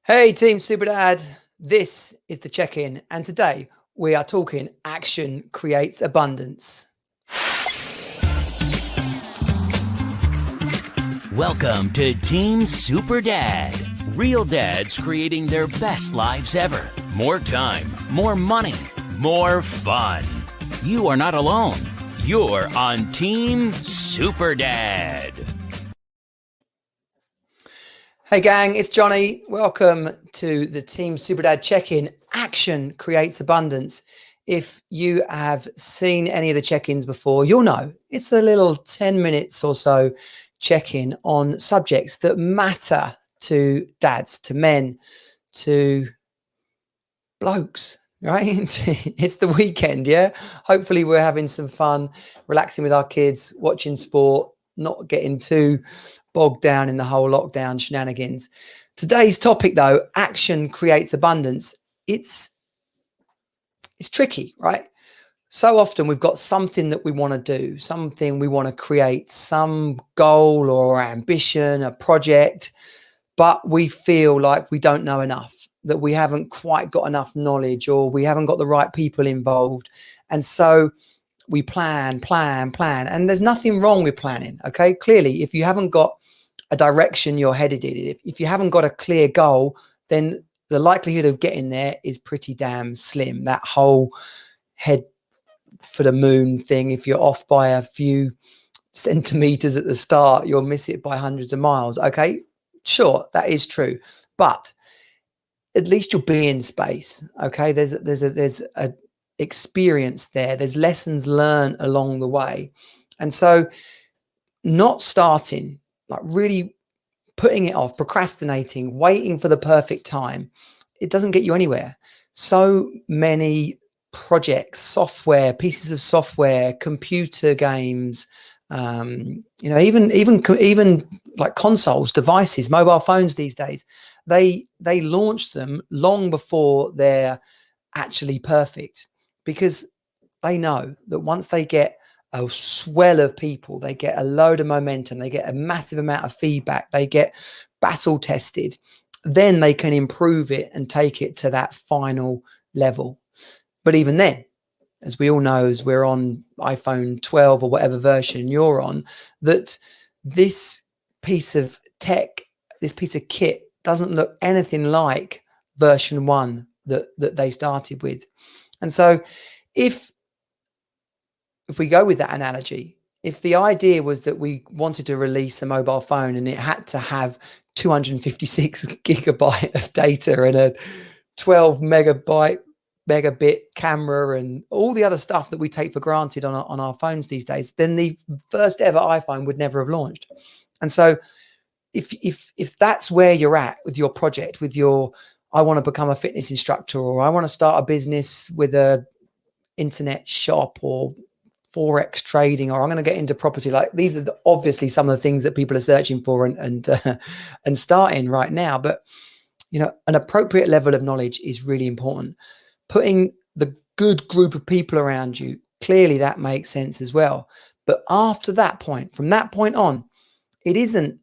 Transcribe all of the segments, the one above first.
Hey, Team Super Dad. This is the check in, and today we are talking action creates abundance. Welcome to Team Super Dad. Real dads creating their best lives ever. More time, more money, more fun. You are not alone. You're on Team Super Dad. Hey, gang, it's Johnny. Welcome to the Team Super Dad check in. Action creates abundance. If you have seen any of the check ins before, you'll know it's a little 10 minutes or so check in on subjects that matter to dads, to men, to blokes, right? It's the weekend, yeah? Hopefully, we're having some fun, relaxing with our kids, watching sport, not getting too bogged down in the whole lockdown shenanigans. Today's topic, though, action creates abundance. It's tricky, right? So often we've got something that we want to do, something we want to create, some goal or ambition, a project, but we feel like we don't know enough, that we haven't quite got enough knowledge, or we haven't got the right people involved. And so we plan. And there's nothing wrong with planning, okay? Clearly, if you haven't got a direction you're headed in, if you haven't got a clear goal, then the likelihood of getting there is pretty damn slim. That whole head for the moon thing, if you're off by a few centimeters at the start, you'll miss it by hundreds of miles. Okay, sure, that is true, but at least you'll be in space. Okay, there's a experience there. There's lessons learned along the way, and so not starting, like really putting it off, procrastinating, waiting for the perfect time, it doesn't get you anywhere. So many projects, software, pieces of software, computer games, even like consoles, devices, mobile phones these days, they launch them long before they're actually perfect, because they know that once they get a swell of people, they get a load of momentum, they get a massive amount of feedback, they get battle tested, then they can improve it and take it to that final level. But even then, as we all know, as we're on iPhone 12 or whatever version you're on, that this piece of tech, this piece of kit doesn't look anything like version 1 that they started with. And so if we go with that analogy, if the idea was that we wanted to release a mobile phone and it had to have 256 gigabyte of data and a 12 megabit camera and all the other stuff that we take for granted on our phones these days, then the first ever iPhone would never have launched. And so if that's where you're at with your project, with your, I want to become a fitness instructor, or I want to start a business with a internet shop, or Forex trading, or I'm going to get into property, like these are obviously some of the things that people are searching for and starting right now. But an appropriate level of knowledge is really important. Putting the good group of people around you, clearly that makes sense as well. But after that point, from that point on, it isn't,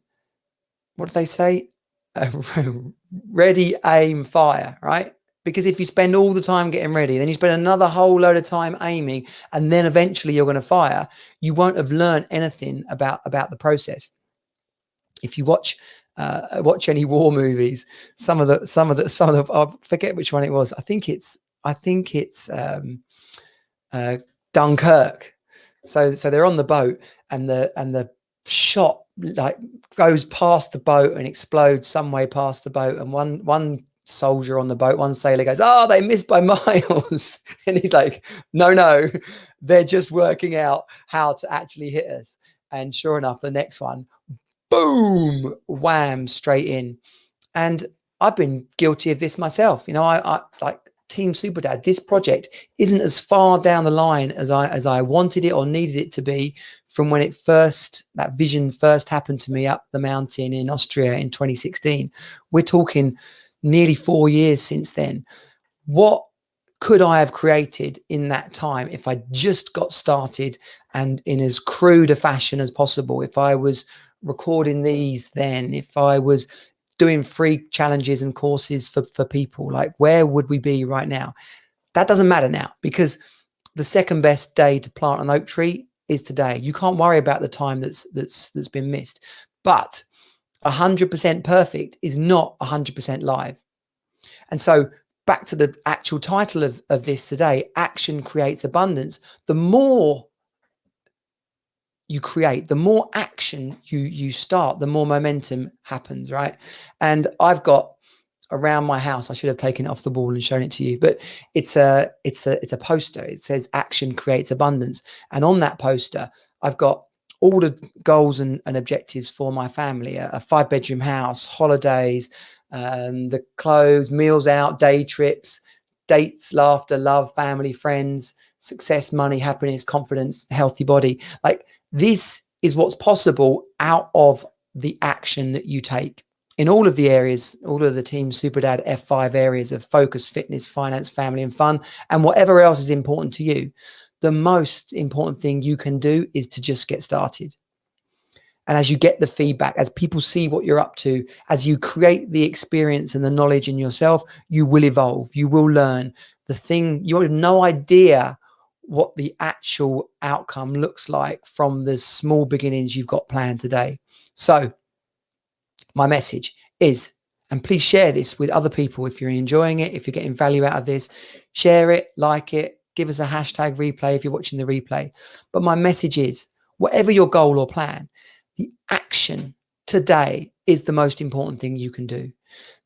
what do they say? Ready, aim, fire, right? Because if you spend all the time getting ready, then you spend another whole load of time aiming, and then eventually you're going to fire, you won't have learned anything about the process. If you watch any war movies, some of the I forget which one it was. I think it's Dunkirk. So they're on the boat, and the shot like goes past the boat and explodes some way past the boat, and one soldier on the boat, one sailor goes, "Oh, they missed by miles," and he's like, no, they're just working out how to actually hit us. And sure enough, the next one, boom, wham, straight in. And I've been guilty of this myself. I like Team Super Dad, this project isn't as far down the line as I wanted it or needed it to be from when that vision first happened to me up the mountain in Austria in 2016. We're talking nearly 4 years since then. What could I have created in that time if I just got started, and in as crude a fashion as possible? If I was recording these then, if I was doing free challenges and courses for people. Like, where would we be right now? That doesn't matter now, because the second best day to plant an oak tree is today. You can't worry about the time that's been missed. But 100% perfect is not 100% live. And so back to the actual title of this today, Action Creates Abundance. The more you create, the more action you start, the more momentum happens, right? And I've got around my house, I should have taken it off the wall and shown it to you, but it's a poster. It says Action Creates Abundance. And on that poster, I've got all the goals and objectives for my family: a 5-bedroom house, holidays, the clothes, meals out, day trips, dates, laughter, love, family, friends, success, money, happiness, confidence, healthy body. Like, this is what's possible out of the action that you take in all of the areas, all of the Team Superdad F5 areas of focus, fitness, finance, family, and fun, and whatever else is important to you. The most important thing you can do is to just get started. And as you get the feedback, as people see what you're up to, as you create the experience and the knowledge in yourself, you will evolve, you will learn. The thing, you have no idea what the actual outcome looks like from the small beginnings you've got planned today. So my message is, and please share this with other people if you're enjoying it, if you're getting value out of this, share it, like it, give us a hashtag replay if you're watching the replay. But my message is, whatever your goal or plan, the action today is the most important thing you can do.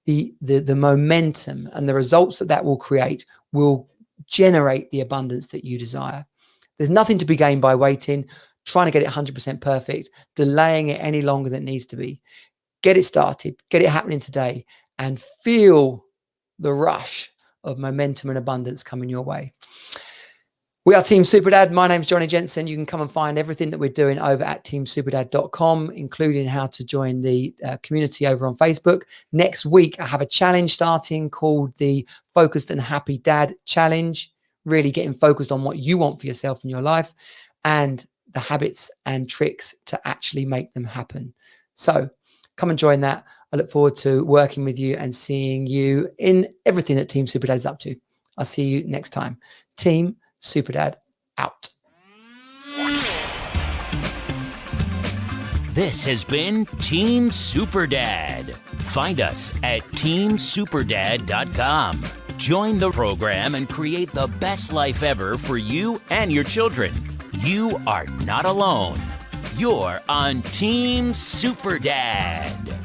The momentum and the results that will create will generate the abundance that you desire. There's nothing to be gained by waiting, trying to get it 100% perfect, delaying it any longer than it needs to be. Get it started, get it happening today, and feel the rush of momentum and abundance coming your way. We are Team Superdad. My name's Johnny Jensen. You can come and find everything that we're doing over at teamsuperdad.com, including how to join the community over on Facebook. Next week, I have a challenge starting called the Focused and Happy Dad Challenge, really getting focused on what you want for yourself in your life and the habits and tricks to actually make them happen. So come and join that. I look forward to working with you and seeing you in everything that Team Superdad is up to. I'll see you next time. Team Superdad out. This has been Team Superdad. Find us at teamsuperdad.com. Join the program and create the best life ever for you and your children. You are not alone. You're on Team Superdad.